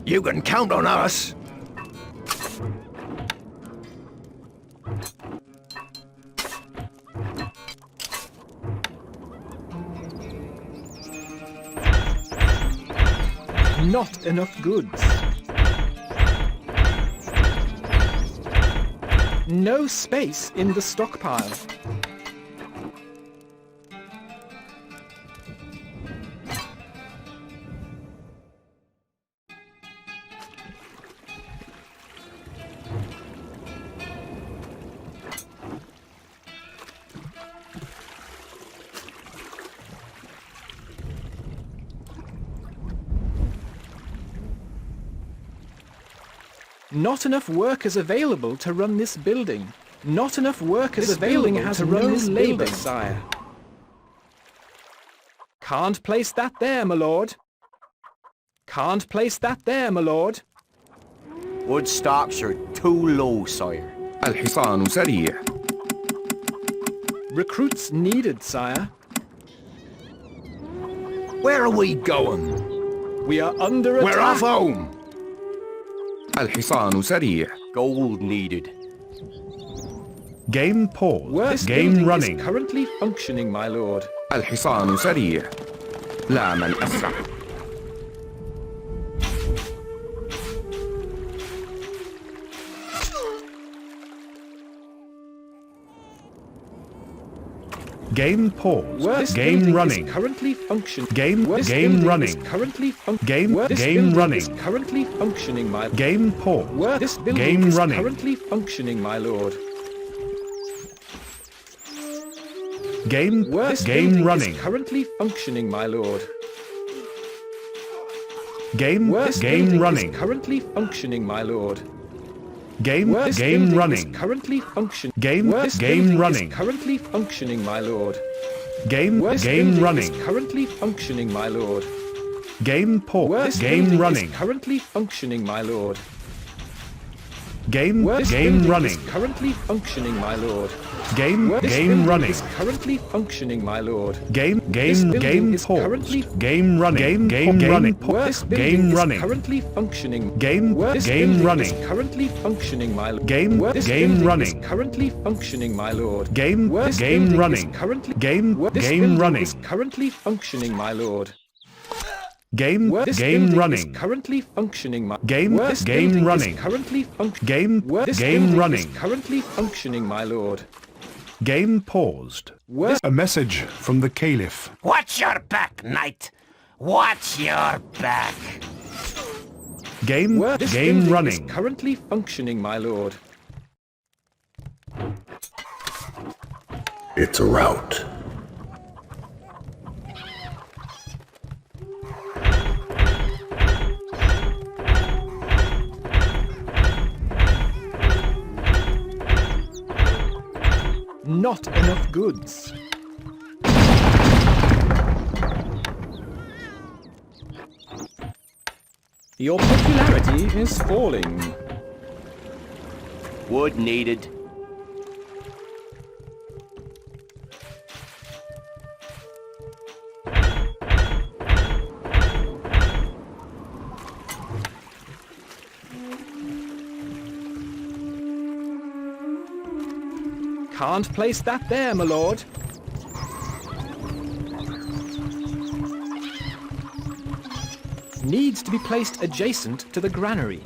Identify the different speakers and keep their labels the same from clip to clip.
Speaker 1: You can count on us.
Speaker 2: Not enough goods. No space in the stockpile. Not enough workers available to run this building. Not enough workers available to run this labour, sire. Can't place that there, my lord. Can't place that there, my lord.
Speaker 1: Wood stocks are too low, sire.
Speaker 3: الحصان سريع.
Speaker 2: Recruits needed, sire.
Speaker 1: Where are we going?
Speaker 2: We are under attack.
Speaker 1: We're off home.
Speaker 3: الحصان سريع.
Speaker 1: Gold needed.
Speaker 3: Game paused.
Speaker 2: This
Speaker 3: Game
Speaker 2: building
Speaker 3: running.
Speaker 2: is currently functioning, my lord.
Speaker 3: الحصان سريع. لا من أسرع. Game paused.
Speaker 2: This
Speaker 3: Game
Speaker 2: building
Speaker 3: running.
Speaker 2: is currently functioning.
Speaker 3: Game running. Game running.
Speaker 2: Currently functioning, my lord.
Speaker 3: Game paused.
Speaker 2: This building
Speaker 3: Game
Speaker 2: is
Speaker 3: running.
Speaker 2: currently functioning, my lord.
Speaker 3: Game
Speaker 2: building
Speaker 3: running.
Speaker 2: is currently functioning, my lord.
Speaker 3: Game running.
Speaker 2: Is currently functioning, my lord.
Speaker 3: Game running.
Speaker 2: Currently functioning.
Speaker 3: Game running.
Speaker 2: Currently functioning, my lord.
Speaker 3: Game running.
Speaker 2: Currently functioning, my lord.
Speaker 3: Game paused. Game running.
Speaker 2: Currently functioning, my lord.
Speaker 3: Game running.
Speaker 2: Currently functioning, my lord.
Speaker 3: Game running.
Speaker 2: Is currently functioning, my lord.
Speaker 3: Game paused. Game running. Game running. Game running.
Speaker 2: Currently functioning.
Speaker 3: Game running.
Speaker 2: Currently functioning, my lord.
Speaker 3: Game running.
Speaker 2: Currently functioning, my lord.
Speaker 3: Game running.
Speaker 2: Currently
Speaker 3: Game running.
Speaker 2: currently functioning, my lord.
Speaker 3: Game running.
Speaker 2: Currently functioning, my
Speaker 3: Game running.
Speaker 2: currently
Speaker 3: Game running.
Speaker 2: currently functioning, my lord.
Speaker 3: Game paused.
Speaker 4: A message from the Caliph.
Speaker 1: Watch your back, knight. Watch your back.
Speaker 3: Game running.
Speaker 2: Currently functioning, my lord.
Speaker 4: It's a rout.
Speaker 2: Not enough goods. Your popularity is falling.
Speaker 1: Wood needed.
Speaker 2: Can't place that there, my lord. Needs to be placed adjacent to the granary.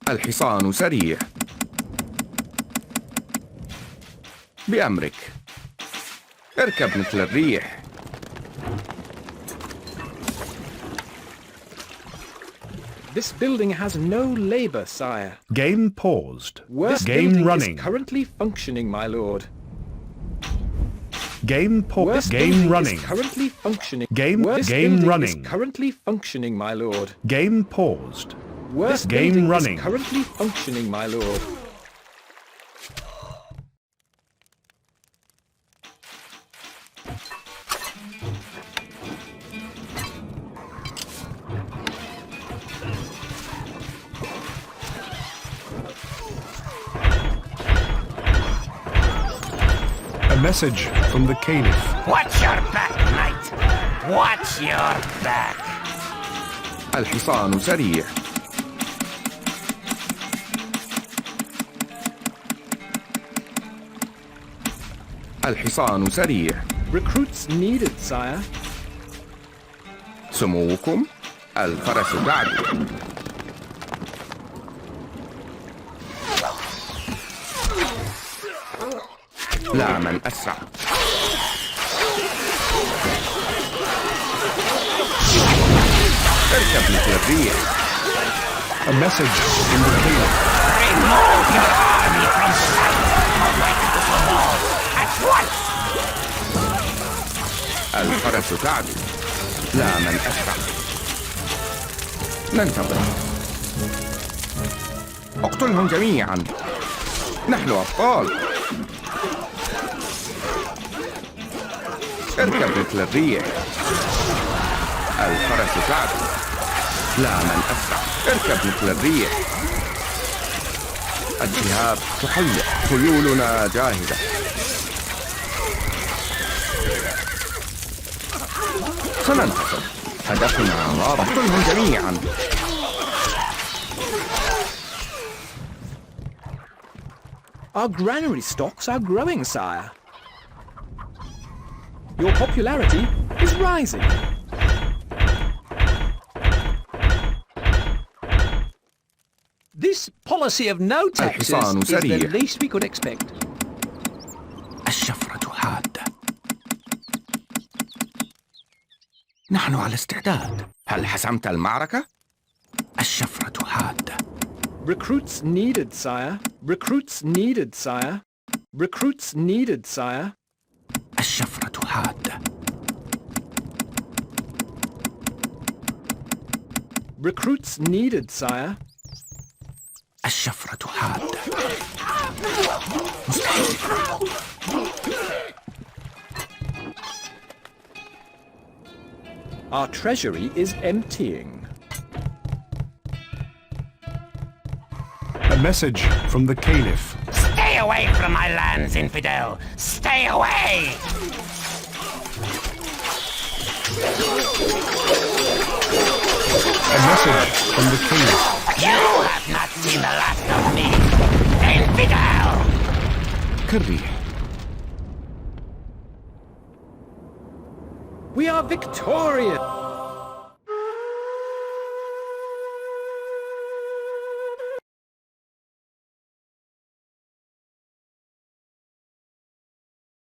Speaker 3: الحصان سريع. بأمرك. اركب مثل الريح.
Speaker 2: This building has no labor, sire.
Speaker 3: Game paused.
Speaker 2: This
Speaker 3: Game
Speaker 2: building
Speaker 3: running.
Speaker 2: is currently functioning, my lord.
Speaker 3: Game running.
Speaker 2: Is currently functioning.
Speaker 3: Game running.
Speaker 2: Is currently functioning, my lord.
Speaker 3: Game paused.
Speaker 2: This
Speaker 3: Game
Speaker 2: building
Speaker 3: running.
Speaker 2: Is currently functioning, my lord.
Speaker 4: A message from the Caliph.
Speaker 1: Watch your back, knight. Watch your back.
Speaker 5: الحصان سريع. الحصان سريع.
Speaker 2: Recruits needed, sire.
Speaker 5: سموكم. الفرس تعدو. لا من أسرع. اركب مثل الريح.
Speaker 4: A message from the Caliph.
Speaker 1: Remove your army from sight of my capital walls at once.
Speaker 5: الفرس تعدو. لا من أسرع. ننتظر. اقتلهم جميعا. نحن أبطال. اركب مثل الريح. الفرس تعدو. لا من أسرع. اركب مثل الريح. الجهاب تحلق. خيولنا جاهزة. سننتصر. هدفنا واضح. اقتلهم جميعا.
Speaker 2: Our granary stocks are growing, sire. Your popularity is rising.
Speaker 6: This policy of no taxes
Speaker 5: الحصان
Speaker 6: is the
Speaker 5: سريع.
Speaker 6: least we could expect.
Speaker 5: الشفرة حادة. نحن على استعداد. هل حسمت المعركة؟ الشفرة حادة.
Speaker 2: Recruits needed, sire. Recruits needed, sire. Recruits needed, sire.
Speaker 5: الشفرة حادة.
Speaker 2: Recruits needed, sire.
Speaker 5: الشفرة حادة.
Speaker 2: Our treasury is emptying.
Speaker 4: A message from the Caliph.
Speaker 1: Stay away from my lands, infidel. Stay away.
Speaker 4: A message from the Caliph.
Speaker 1: You have not seen the last of me, infidel.
Speaker 5: كالريح.
Speaker 2: We are victorious!